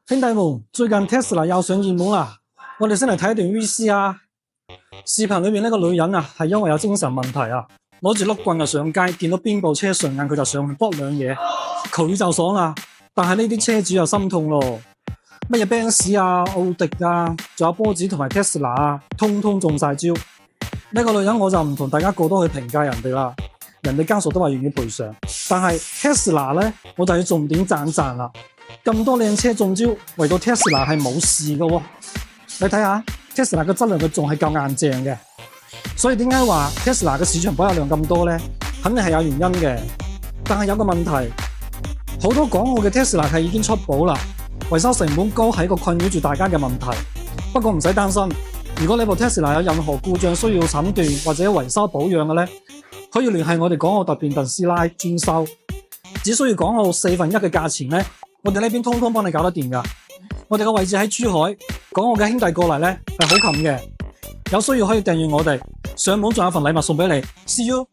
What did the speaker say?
兄弟們，最近 Tesla 又上熱門啦，我哋先嚟睇一段 VC 啊。視頻裏面呢個女人啊，係因為有精神問題啊，攞住碌棍就上街，見到邊部車順眼佢就上去搏兩嘢，佢就爽啦。但係呢啲車主又心痛咯，乜嘢 Benz 啊、奧迪啊，仲有波子同埋 Tesla 啊，通通中晒招。呢個女人我就唔同大家過多去評價人哋啦，人哋家屬都話願意賠償，但係 Tesla 咧，我就要重點讚啦。咁多靚車中招，唯獨 Tesla 係冇事嘅喎。你睇下 Tesla 嘅質量，佢仲係夠硬淨嘅。所以點解話 Tesla 嘅市場保有量咁多咧？肯定係有原因嘅。但係有個問題，好多港澳嘅 Tesla 係已經出保啦，維修成本高係一個困擾住大家嘅問題。不過唔使擔心，如果你部 Tesla 有任何故障需要診斷或者維修保養嘅咧，可以聯繫我哋港澳特變鄧師奶專收，只需要港澳1/4嘅價錢咧。我哋呢邊通通幫你搞得掂㗎。我哋個位置喺珠海，港澳嘅兄弟過嚟咧係好近嘅。有需要可以訂閱我哋，上門仲有份禮物送俾你。See you。